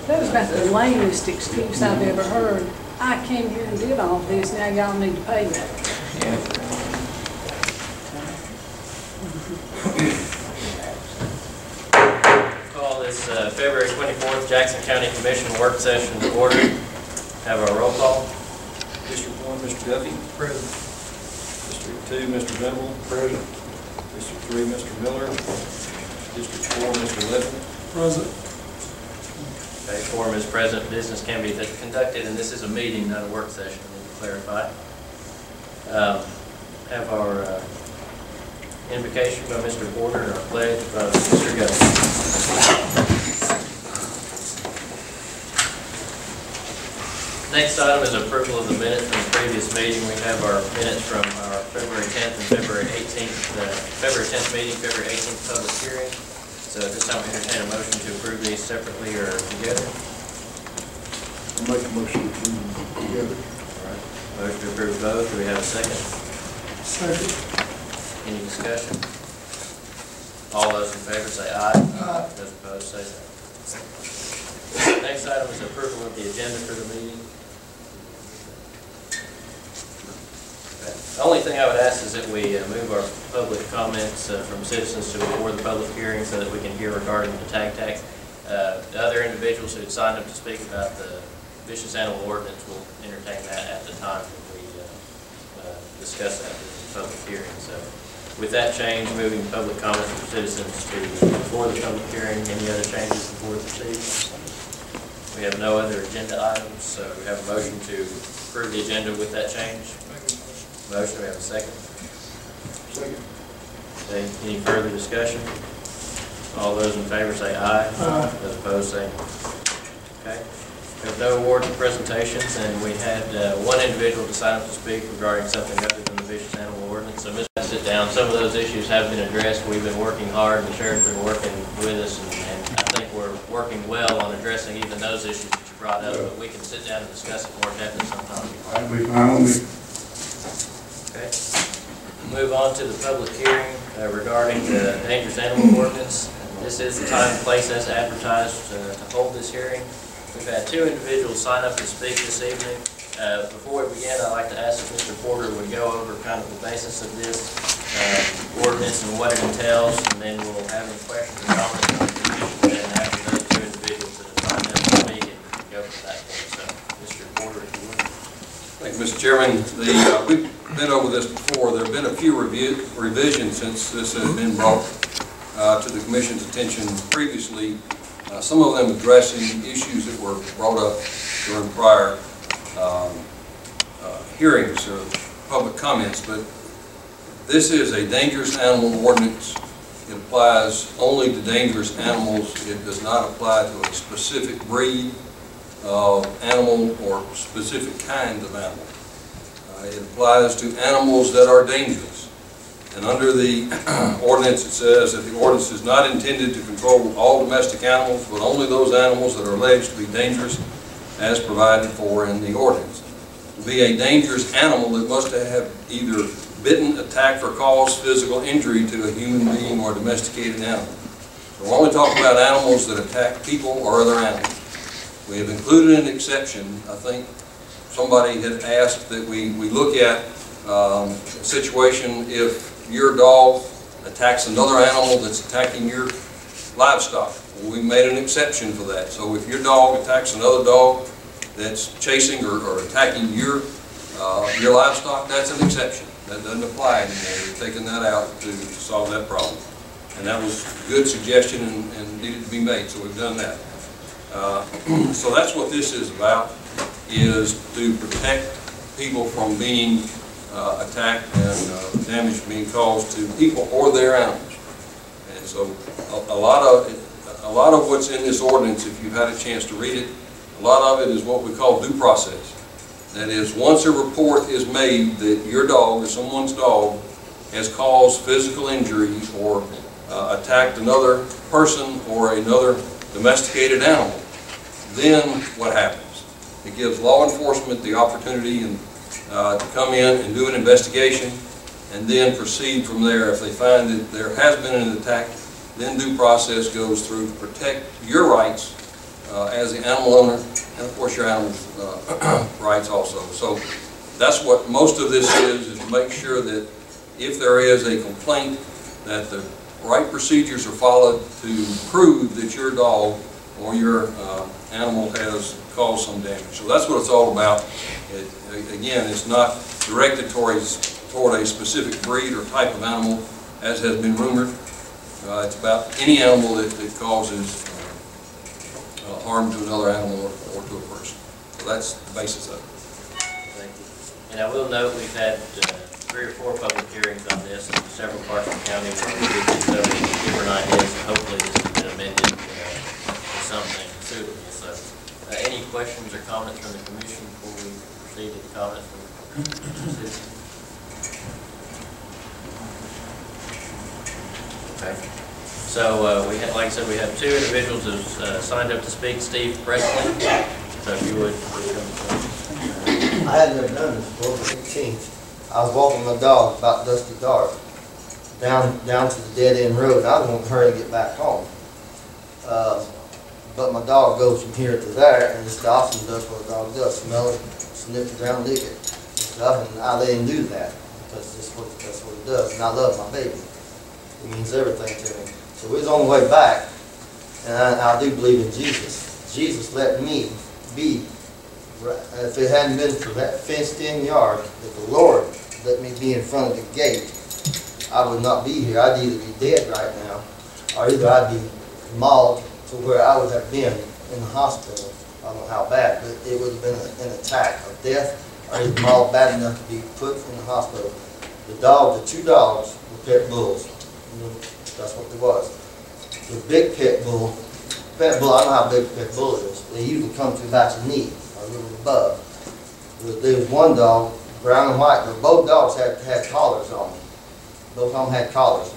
That was about the lamest excuse I've ever heard. I came here and did all this, now y'all need to pay me. Call this February 24th Jackson County Commission work session to order. Have our roll call. District 1, Mr. Duffy. Present. District 2, Mr. Venable. Present. District 3, Mr. Miller. District 4, Mr. Levin. Present. Okay, quorum is present. Business can be conducted, and this is a meeting, not a work session, I need to clarify. Have our invocation by Mr. Porter and our pledge by Mr. Gunn. Next item is approval of the minutes from the previous meeting. We have our minutes from our February 10th and February 18th, February 10th meeting, February 18th public hearing. So at this time, we entertain a motion to approve these separately or together. I'll make a motion to approve them together. All right. Motion to approve both. Do we have a second? Second. Any discussion? All those in favor say aye. Aye. Those opposed say no. Next item is approval of the agenda for the meeting. The only thing I would ask is that we move our public comments from citizens to before the public hearing so that we can hear regarding the tag tax. The other individuals who had signed up to speak about the vicious animal ordinance will entertain that at the time that we discuss that in the public hearing. So with that change, moving public comments from citizens to before the public hearing, any other changes before the proceedings? We have no other agenda items, so we have a motion to approve the agenda with that change. Motion, we have a second. Second. Okay, any further discussion? All those in favor say aye. Aye. Those opposed say no. Okay. We have no awards and presentations, and we had one individual decide to speak regarding something other than the vicious animal ordinance. So Ms. sit down. Some of those issues have been addressed. We've been working hard, and the sheriff's been working with us, and I think we're working well on addressing even those issues that you brought up, but we can sit down and discuss it more depthly sometime. That'll be fine with me. Okay. Move on to the public hearing regarding the dangerous animal ordinance. This is the time and place as advertised to hold this hearing. We've had two individuals sign up to speak this evening. Before we begin, I'd like to ask if Mr. Porter would go over kind of the basis of this ordinance and what it entails, and then we'll have any questions or comments on the and after those two individuals that have signed up to speak, and go from that point. So, Mr. Porter, if you would. Thank you, Mr. Chairman. We've been over this before. There have been a few revisions since this has been brought to the Commission's attention previously. Some of them addressing issues that were brought up during prior hearings or public comments, but this is a dangerous animal ordinance. It applies only to dangerous animals. It does not apply to a specific breed of animal or specific kind of animal. It applies to animals that are dangerous. And under the ordinance it says that the ordinance is not intended to control all domestic animals, but only those animals that are alleged to be dangerous as provided for in the ordinance. To be a dangerous animal, it must have either bitten, attacked, or caused physical injury to a human being or domesticated animal. So we're only talking about animals that attack people or other animals. We have included an exception. I think somebody had asked that we look at a situation if your dog attacks another animal that's attacking your livestock. Well, we made an exception for that. So if your dog attacks another dog that's chasing or attacking your livestock, that's an exception. That doesn't apply anymore. We've taken that out to solve that problem. And that was a good suggestion and needed to be made, so we've done that. So that's what this is about, is to protect people from being attacked and damage being caused to people or their animals. And so a lot of what's in this ordinance, if you've had a chance to read it, a lot of it is what we call due process. That is, once a report is made that your dog or someone's dog has caused physical injury or attacked another person or another domesticated animal, then what happens? It gives law enforcement the opportunity to come in and do an investigation and then proceed from there. If they find that there has been an attack, then due process goes through to protect your rights as the animal owner, and of course your animal's rights also. So that's what most of this is to make sure that if there is a complaint, that the right procedures are followed to prove that your dog or your animal has caused some damage. So that's what it's all about. Again, it's not directed toward a specific breed or type of animal, as has been rumored. It's about any animal that causes harm to another animal or to a person. So that's the basis of it. Thank you. And I will note we've had 3 or 4 public hearings on this in several parts of the county where we did so many different ideas, and hopefully this has been amended to something suitable. So, any questions or comments from the commission before we proceed to the comments from citizens? Okay. So we have, like I said, we have 2 individuals who signed up to speak. Steve Presley. So if you would, please come forward. I had never done this before, the 18th. I was walking my dog about dusty dark down to the dead end road. And I was going to hurry and get back home. But my dog goes from here to there and it stops and does what a dog does: smell it, sniff it around, lick it, and stuff. And I let him do that because that's what it does. And I love my baby. It means everything to me. So we was on the way back, and I do believe in Jesus. Jesus let me be. If it hadn't been for that fenced-in yard, if the Lord let me be in front of the gate, I would not be here. I'd either be dead right now, or either I'd be mauled to where I would have been in the hospital. I don't know how bad, but it would have been an attack of death, or either mauled bad enough to be put in the hospital. The 2 dogs were pit bulls. That's what it was. The big pit bull, I don't know how big a pit bull is. They usually come to about your knee, or a little above. There was one dog, brown and white. Both dogs had collars on them. Both of them had collars.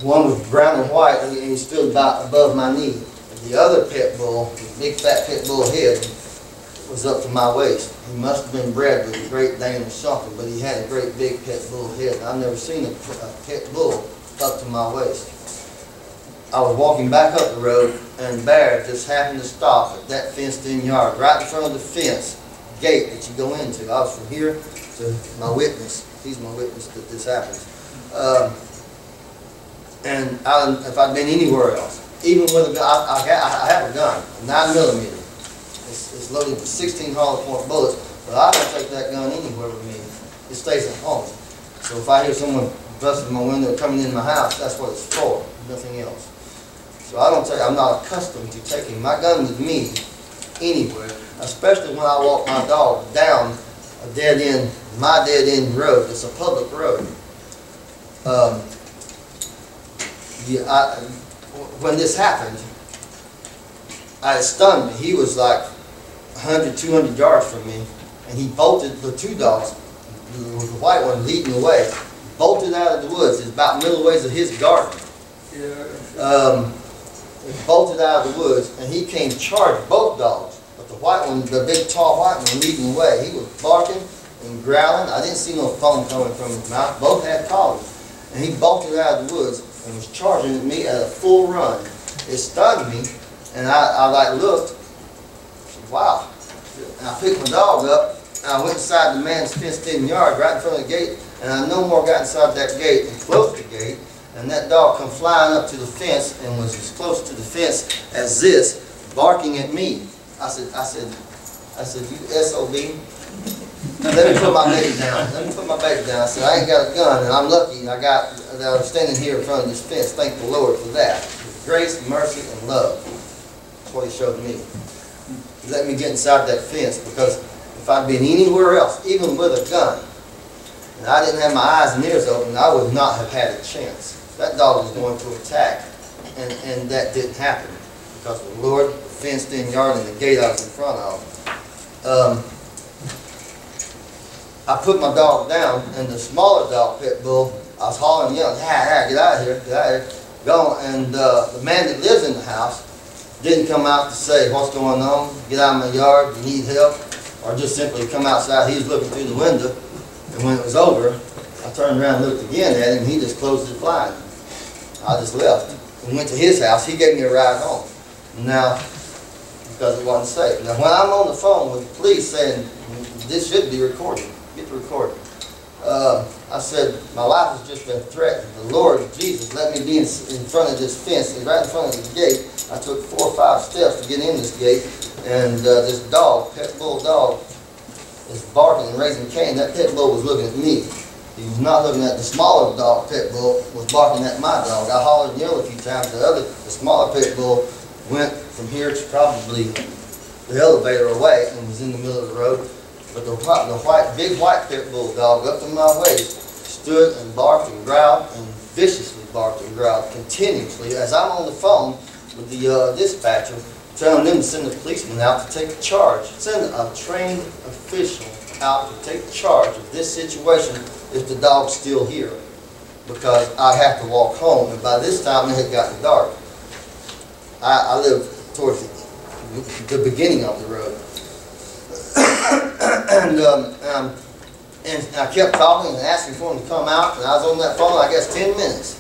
One was brown and white, and he stood about above my knee. And the other pit bull, the big fat pit bull head, was up to my waist. He must have been bred with a Great Dane or something, but he had a great big pit bull head. I've never seen a pit bull up to my waist. I was walking back up the road, and Bear just happened to stop at that fenced-in yard, right in front of the fence gate that you go into. I was from here to my witness. He's my witness that this happens. And if I'd been anywhere else, even with a gun, I have a gun, a 9mm. It's loaded with 16 hollow point bullets, but I don't take that gun anywhere with me. It stays at home. So if I hear someone busting my window coming in my house, that's what it's for, nothing else. So I'm not accustomed to taking my gun with me anywhere, especially when I walk my dog down a dead end, my dead end road. It's a public road. When this happened, it stunned me. He was like 100, 200 yards from me, and he bolted. The 2 dogs, the white one leading the way, bolted out of the woods. It's about middle ways of his garden. Bolted out of the woods, and he came charged, both dogs. But the white one, the big tall white one, leading the way. He was barking and growling. I didn't see no foam coming from his mouth. Both had collars. And he bolted out of the woods and was charging at me at a full run. It stunned me, and I looked. Wow. And I picked my dog up, and I went inside the man's fenced-in yard right in front of the gate, and I no more got inside that gate and closed the gate, and that dog come flying up to the fence and was as close to the fence as this, barking at me. I said, you SOB, let me put my baby down. Let me put my baby down. I said, I ain't got a gun, and I'm lucky that I'm standing here in front of this fence. Thank the Lord for that. Grace, mercy, and love. That's what he showed me. He let me get inside that fence, because if I'd been anywhere else, even with a gun, and I didn't have my eyes and ears open, I would not have had a chance. That dog was going to attack, and that didn't happen, because the Lord, the fenced-in yard, and the gate I was in front of. I put my dog down, and the smaller dog, pit bull, I was hollering, yelling, "Ha, get out of here, get out of here." Go, and the man that lives in the house didn't come out to say, "What's going on? Get out of my yard, you need help," or just simply come outside. He was looking through the window, and when it was over, I turned around and looked again at him, and he just closed his blind. I just left and went to his house. He gave me a ride home. Now, because it wasn't safe. Now, when I'm on the phone with the police saying, this should be recorded, get the recording. I said, my life has just been threatened. The Lord Jesus let me be in front of this fence, and right in front of the gate. I took 4 or 5 steps to get in this gate, and this dog, pet bull dog, is barking and raising Cain. That pit bull was looking at me. He was not looking at the smaller dog. Pit bull was barking at my dog. I hollered and yelled a few times. The smaller pit bull went from here to probably the elevator away and was in the middle of the road. But the big white pit bull dog up to my waist stood and barked and growled and viciously barked and growled continuously as I'm on the phone with the dispatcher, telling them to send a policeman out to take charge. Send a trained official out to take charge of this situation if the dog's still here, because I have to walk home, and by this time it had gotten dark. I live towards the beginning of the road. And I kept talking and asking for them to come out, and I was on that phone, I guess, 10 minutes,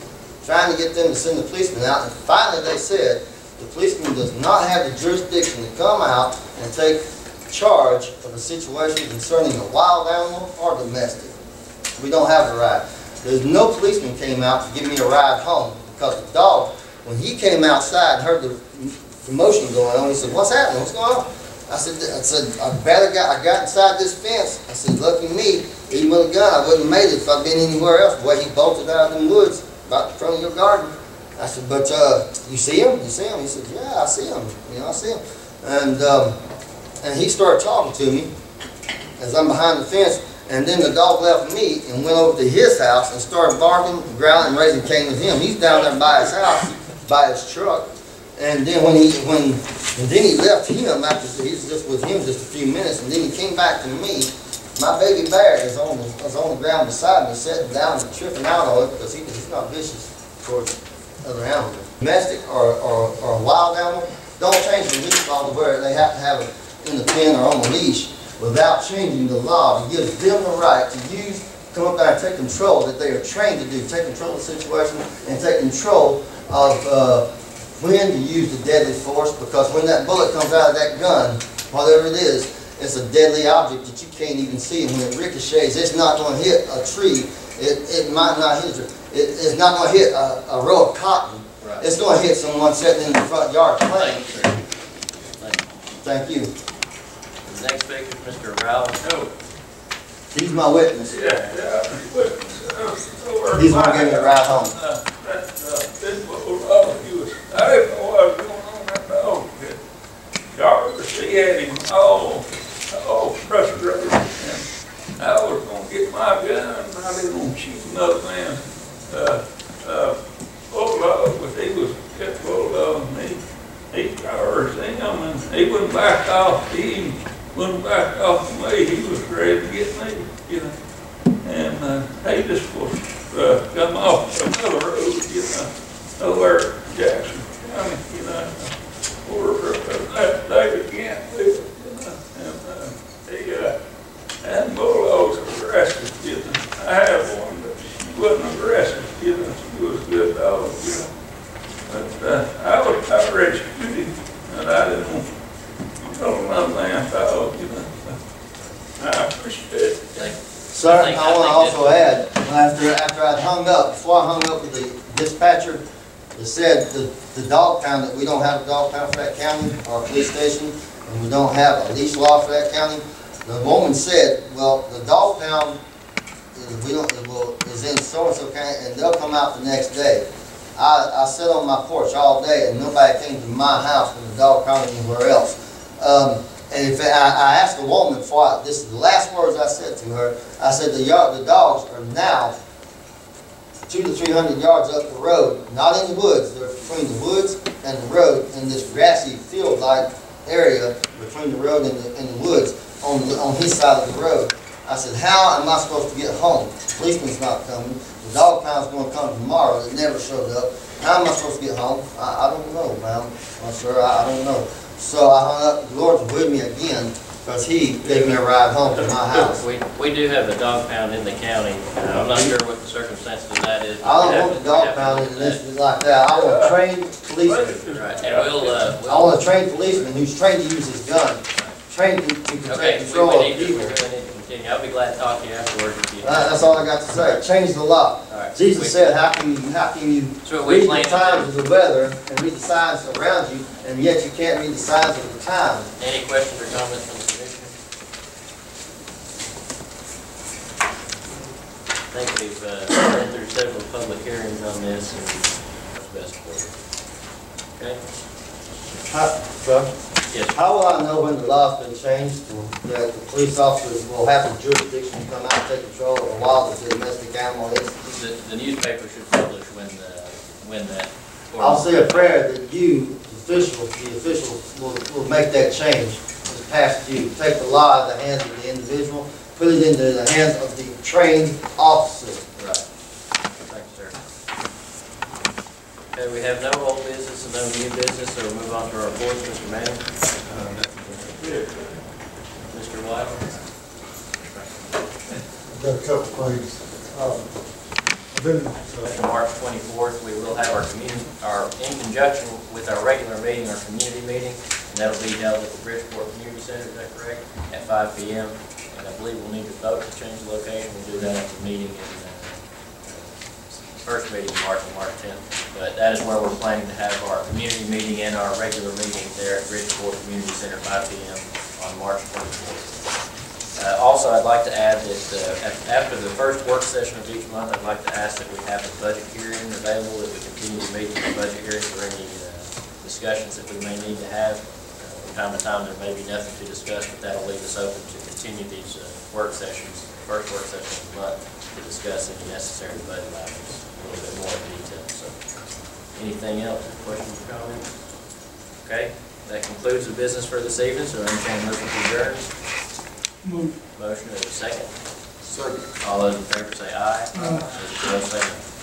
trying to get them to send the policeman out, and finally they said, the policeman does not have the jurisdiction to come out and take charge of a situation concerning a wild animal or domestic. We don't have the right. There's no policeman came out to give me a ride home, because the dog, when he came outside and heard the commotion going on, he said, "What's happening? What's going on?" I said, I got inside this fence. I said, lucky me, even with a gun, I wouldn't have made it if I'd been anywhere else. The way he bolted out of them woods, about in front of your garden. I said, but you see him? You see him? He said, yeah, I see him. You know, I see him. And he started talking to me as I'm behind the fence. And then the dog left me and went over to his house and started barking, growling, and raising Cain with him. He's down there by his house, by his truck. And then then he left him after he was just with him just a few minutes, and then he came back to me. My baby bear was on the ground beside me, sitting down and tripping out on it because he's not vicious towards other animals. Domestic or a wild animal, don't change the leash law to where they have to have it in the pen or on the leash without changing the law to give them the right to come up there and take control that they are trained to do, take control of the situation and take control of when to use the deadly force, because when that bullet comes out of that gun, whatever it is, it's a deadly object that you can't even see, and when it ricochets, it's not going to hit a tree. It might not hit a tree. It's not going to hit a row of cotton. Right. It's going to hit someone sitting in the front yard playing. Thank you. The next speaker is Mr. Rowell. Oh. He's my witness. Yeah, witness. He's going to give me a ride home. I didn't know what was going on with that dog. Y'all she had him all frustrated. And I was going to get my gun, and I didn't want to shoot another man. Bulldog, but he was a pit bulldog, and he charged him, and he wouldn't back off. He wouldn't back off from me. He was ready to get me, you know. And he just was come off another road, you know, nowhere Jackson County, you know, or that David Gant, you know, and bulldogs are aggressive, you know. I had one, but she wasn't aggressive, you know. She was a good dog, you know. But I was ready to shoot him, and I didn't want to kill another man's dog, you know. I appreciate it. Sir, I want to also add, after I'd hung up, before I hung up with the dispatcher, it said the dog pound, that we don't have a dog pound for that county, or a police station, and we don't have a leash law for that county. The woman said, well, the dog pound is in so-and-so county, and they'll come out the next day. I sat on my porch all day, and nobody came to my house when the dog pound anywhere else. And in fact, I asked the woman before, this is the last words I said to her, I said the dogs are now 200 to 300 yards up the road, not in the woods. They're between the woods and the road in this grassy field-like area between the road and the woods on his side of the road. I said, how am I supposed to get home? The policeman's not coming. The dog pound's going to come tomorrow. It never showed up. How am I supposed to get home? I don't know, ma'am. Sir, I don't know. So I hung up. The Lord was with me again, because he gave me a ride home to my house. We do have a dog pound in the county. I'm not sure what the circumstances of that is. I don't want the dog pound in this like that. I want a trained policeman. Right, and I want a trained policeman who's trained to use his gun, trained to okay, take control we of need people. to continue. I'll be glad to talk to you afterwards if you. That's all I got to say. Change the law. All right. Jesus said, how can you So we read plan the to do. times of the weather and read the signs around you, and yet you can't read the signs of the times? Any questions or comments from the commission? I think we've been through several public hearings on this, and it's best for you. Okay? Sir? Yes. How will I know when the law's been changed, that the police officers will have the jurisdiction to come out and take control of a wild or domestic animal? The newspaper should publish when that. I'll say a prayer that you, the officials, will make that change. It's past you. Take the law out of the hands of the individual, put it into the hands of the trained officer. Right. Thank you, sir. Okay, we have no old business and no new business, so we'll move on to our reports, Mr. Manning. Mr. White. I've got a couple things. I've been, March 24th, we will have in conjunction with our regular meeting, our community meeting, and that'll be held at the Bridgeport Community Center, is that correct? At 5 p.m. And I believe we'll need to vote to change the location. We'll do that at the meeting first meeting in March, on March 10th. But that is where we're planning to have our community meeting and our regular meeting there at Bridgeport Community Center, 5 p.m. on March 24th. Also, I'd like to add that after the first work session of each month, I'd like to ask that we have a budget hearing available, that we continue to meet the budget hearing for any discussions that we may need to have. From time to time, there may be nothing to discuss, but that'll leave us open to continue these work sessions, first work session of the month, to discuss any necessary budget items a little bit more in detail. So, anything else? Questions or comments? Okay, that concludes the business for this evening, so I entertain a motion to adjourn. Motion is second. second. All those in favor say aye. Those opposed say no.